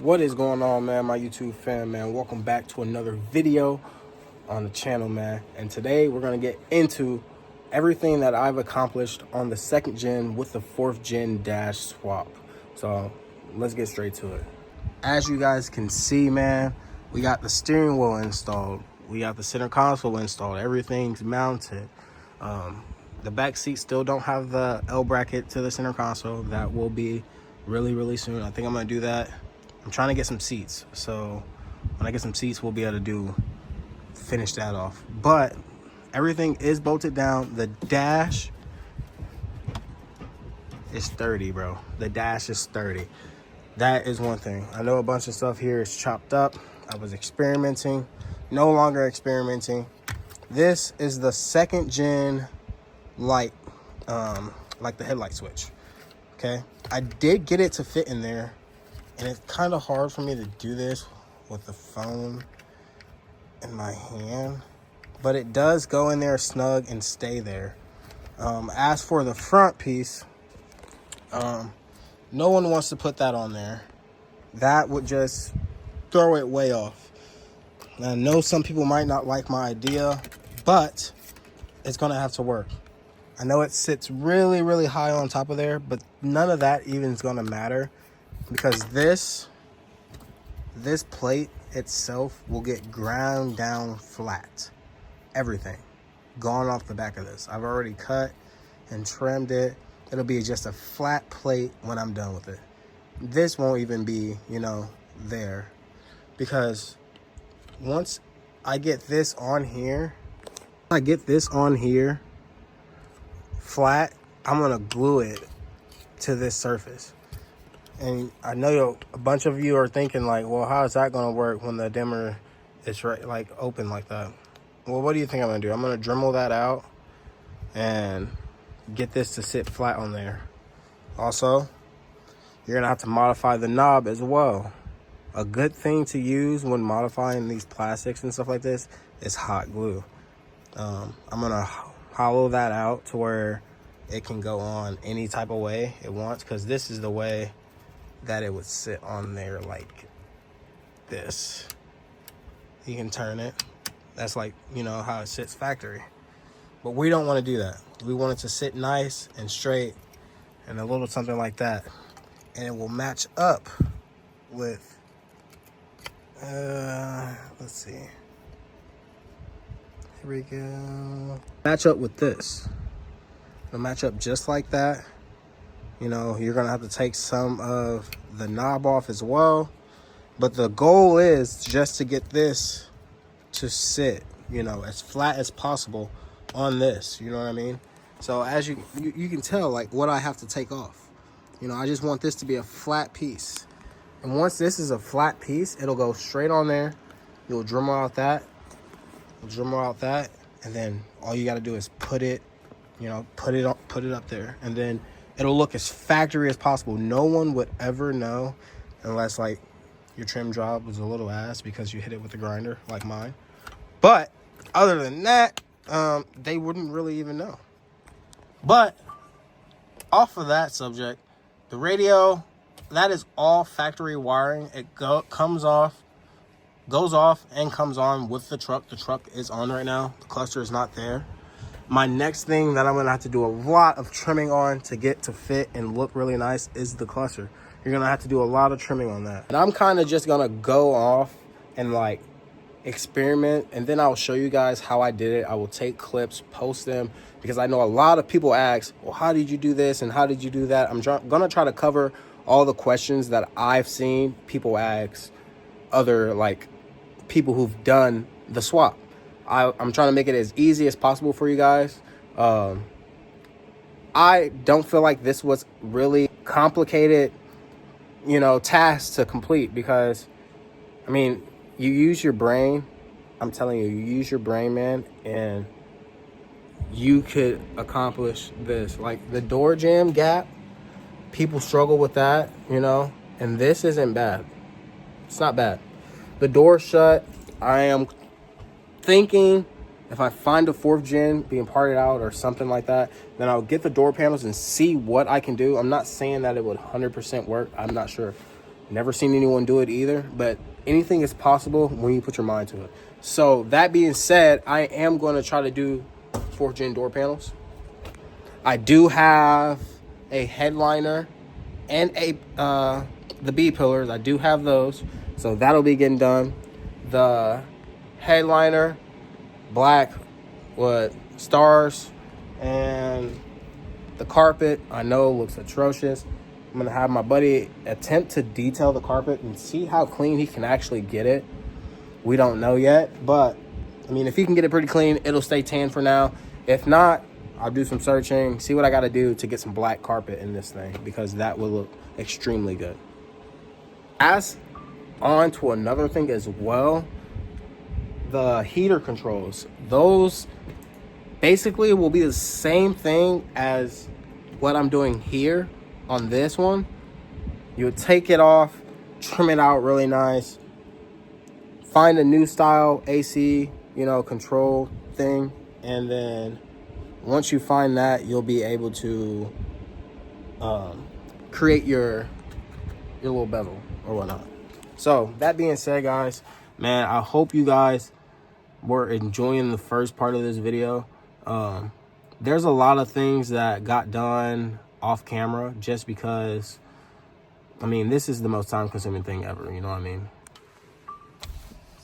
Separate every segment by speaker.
Speaker 1: What is going on, man? My YouTube fam, man. Welcome back to another video on the channel, man. And today we're going to get into everything that I've accomplished on the 2nd gen with the 4th gen dash swap. So let's get straight to it. As you guys can see, man, we got the steering wheel installed. We got the center console installed. Everything's mounted. The back seats still don't have the L bracket to the center console. That will be really soon. I think I'm going to do that. I'm trying to get some seats, so when I get some seats, we'll be able to finish that off. But everything is bolted down. The dash is sturdy, bro. The dash is sturdy. That is one thing. I know a bunch of stuff here is chopped up. I was experimenting, no longer experimenting. This is the 2nd gen light, like the headlight switch. Okay, I did get it to fit in there. And it's kind of hard for me to do this with the phone in my hand. But it does go in there snug and stay there. As for the front piece, no one wants to put that on there. That would just throw it way off. Now, I know some people might not like my idea, but it's going to have to work. I know it sits really high on top of there, but none of that even is going to matter. Because this plate itself will get ground down flat. Everything gone off the back of this. I've already cut and trimmed it. It'll be just a flat plate when I'm done with it. This won't even be, there. Because once I get this on here, flat, I'm going to glue it to this surface. And I know a bunch of you are thinking like, well, how is that going to work when the dimmer is open like that? Well, what do you think I'm going to do? I'm going to Dremel that out and get this to sit flat on there. Also, you're going to have to modify the knob as well. A good thing to use when modifying these plastics and stuff like this is hot glue. I'm going to hollow that out to where it can go on any type of way it wants, because this is the way that it would sit on there like this. You can turn it. That's like, how it sits factory. But we don't want to do that. We want it to sit nice and straight and a little something like that. And it will match up with, let's see. Here we go. Match up with this. It'll match up just like that. You're going to have to take some of the knob off as well. But the goal is just to get this to sit, as flat as possible on this. You know what I mean? So as you can tell, like, what I have to take off. I just want this to be a flat piece. And once this is a flat piece, it'll go straight on there. You'll Dremel out that. And then all you got to do is put it up there. And then it'll look as factory as possible. No one would ever know unless, like, your trim job was a little ass because you hit it with the grinder like mine. But other than that, they wouldn't really even know. But off of that subject, the radio, that is all factory wiring. It goes off and comes on with the truck. The truck is on right now. The cluster is not there. My next thing that I'm going to have to do a lot of trimming on to get to fit and look really nice is the cluster. You're going to have to do a lot of trimming on that. And I'm kind of just going to go off and like experiment, and then I'll show you guys how I did it. I will take clips, post them, because I know a lot of people ask, well, how did you do this and how did you do that? I'm going to try to cover all the questions that I've seen people ask other like people who've done the swap. I'm trying to make it as easy as possible for you guys. I don't feel like this was really complicated, task to complete, because, I mean, you use your brain. I'm telling you, you use your brain, man, and you could accomplish this. Like the door jamb gap, people struggle with that, and this isn't bad. It's not bad. The door shut, I am thinking if I find a 4th gen being parted out or something like that, then I'll get the door panels and see what I can do. I'm not saying that it would 100% work. I'm not sure. Never seen anyone do it either, but anything is possible when you put your mind to it. So that being said, I am going to try to do 4th gen door panels. I do have a headliner and the B pillars. I do have those, so that'll be getting done. The headliner, black with stars, and the carpet, I know, looks atrocious. I'm gonna have my buddy attempt to detail the carpet and see how clean he can actually get it. We don't know yet, but I mean, if he can get it pretty clean, it'll stay tan for now. If not, I'll do some searching, see what I gotta do to get some black carpet in this thing, because that will look extremely good. As on to another thing as well, the heater controls. Those basically will be the same thing as what I'm doing here on this one. You would take it off, trim it out really nice, find a new style AC, control thing, and then once you find that, you'll be able to create your little bevel or whatnot. So that being said, guys, man, I hope you guys were enjoying the first part of this video. There's a lot of things that got done off camera just because, I mean, this is the most time consuming thing ever, you know what I mean?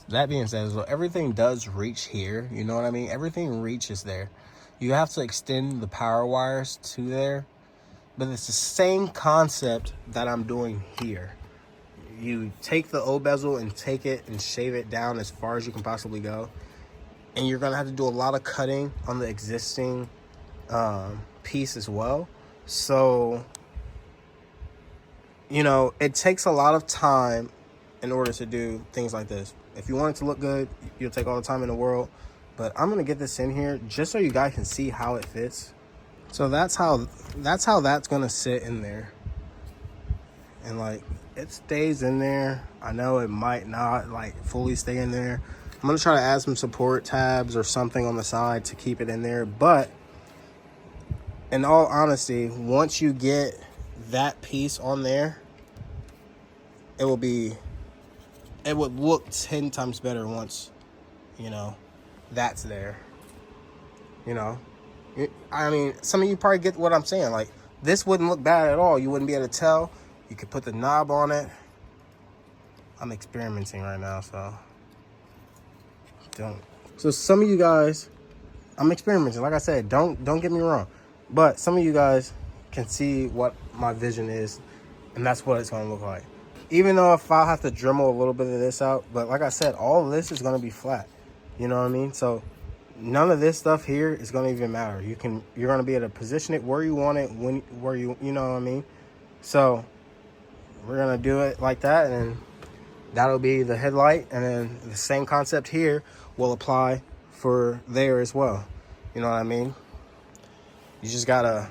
Speaker 1: That being said, so everything does reach here, you know what I mean? Everything reaches there. You have to extend the power wires to there, but it's the same concept that I'm doing here. You take the O bezel and take it and shave it down as far as you can possibly go. And you're gonna have to do a lot of cutting on the existing piece as well. So, it takes a lot of time in order to do things like this. If you want it to look good, you'll take all the time in the world. But I'm gonna get this in here just so you guys can see how it fits. So that's how that's gonna sit in there. And like, it stays in there. I know it might not like fully stay in there. I'm gonna try to add some support tabs or something on the side to keep it in there. But in all honesty, once you get that piece on there, it would look 10 times better once, that's there. I mean, some of you probably get what I'm saying. Like, this wouldn't look bad at all. You wouldn't be able to tell. You could put the knob on it. I'm experimenting right now, so don't. So some of you guys, I'm experimenting. Like I said, don't get me wrong. But some of you guys can see what my vision is, and that's what it's going to look like. Even though if I have to Dremel a little bit of this out, but like I said, all of this is going to be flat. You know what I mean? So none of this stuff here is going to even matter. You're going to be able to position it where you want it, where you know what I mean? So we're going to do it like that, and that'll be the headlight, and then the same concept here will apply for there as well. You know what I mean? You just gotta,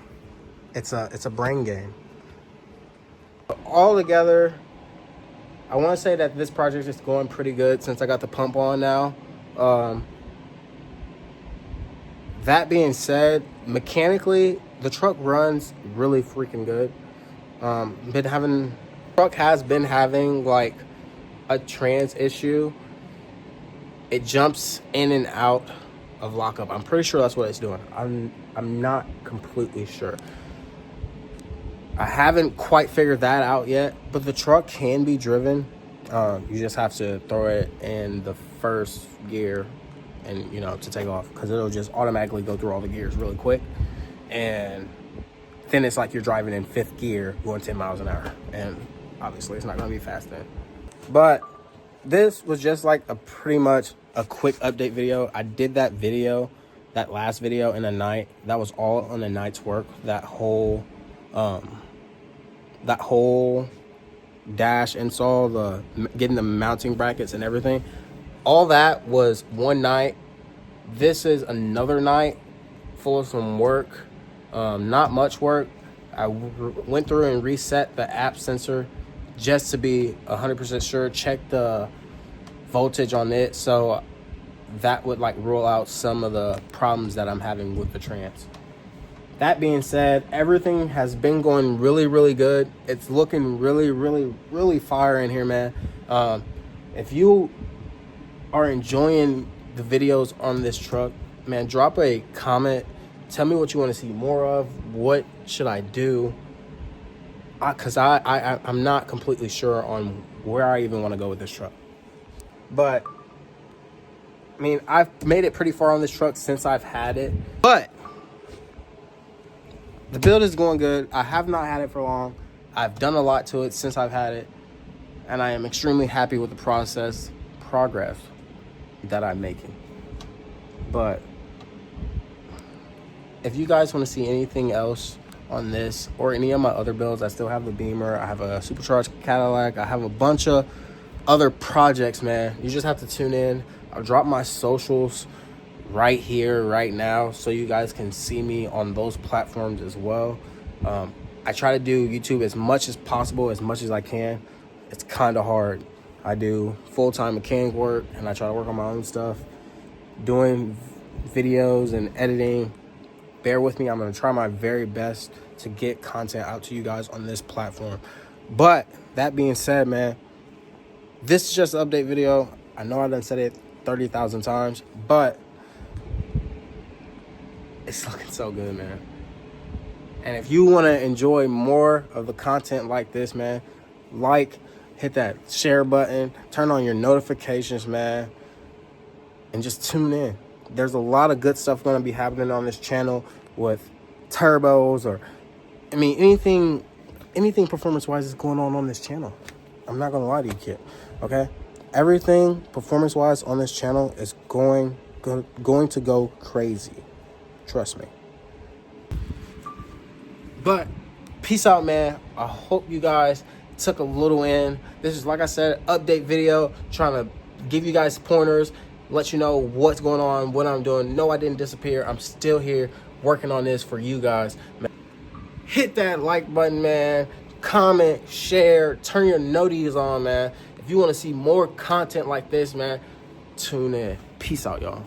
Speaker 1: it's a brain game. All together, I want to say that this project is going pretty good since I got the pump on now. That being said, mechanically, the truck runs really freaking good. Truck has been having like a trans issue. It jumps in and out of lockup. I'm pretty sure that's what it's doing. I'm not completely sure. I haven't quite figured that out yet, but the truck can be driven. You just have to throw it in the first gear and, to take off, because it'll just automatically go through all the gears really quick. And then it's like you're driving in 5th gear going 10 miles an hour. And obviously it's not going to be fast then. But this was just like pretty much a quick update video. I did that last video in a night. That was all on a night's work. That whole dash install, getting the mounting brackets and everything, all that was one night. This is another night full of some work, not much work. I went through and reset the app sensor just to be 100% sure, check the voltage on it, so that would like rule out some of the problems that I'm having with the trans. that being said, everything has been going really, really good. It's looking really, really, really fire in here, man. If you are enjoying the videos on this truck, man, drop a comment. Tell me what you want to see more of. What should I do? Because I'm not completely sure on where I even want to go with this truck. But, I mean, I've made it pretty far on this truck since I've had it. But the build is going good. I have not had it for long. I've done a lot to it since I've had it. And I am extremely happy with the progress that I'm making. But if you guys want to see anything else on this or any of my other builds, I still have the Beamer. I have a supercharged Cadillac. I have a bunch of other projects, man. You just have to tune in. I'll drop my socials right here, right now, so you guys can see me on those platforms as well. I try to do YouTube as much as possible, as much as I can. It's kind of hard. I do full-time mechanic work, and I try to work on my own stuff, doing videos and editing. Bear with me. I'm going to try my very best to get content out to you guys on this platform. But that being said, man, this is just an update video. I know I done said it 30,000 times, but it's looking so good, man. And if you want to enjoy more of the content like this, man, hit that share button, turn on your notifications, man, and just tune in. There's a lot of good stuff going to be happening on this channel with turbos, or I mean anything performance-wise is going on this channel. I'm not going to lie to you, kid. Okay? Everything performance-wise on this channel is going to go crazy. Trust me. But peace out, man. I hope you guys took a little in. This is, like I said, update video, trying to give you guys pointers, let you know what's going on, what I'm doing. No, I didn't disappear. I'm still here working on this for you guys, man. Hit that like button, man. Comment, share, turn your noties on, man. If you want to see more content like this, man, tune in. Peace out, y'all.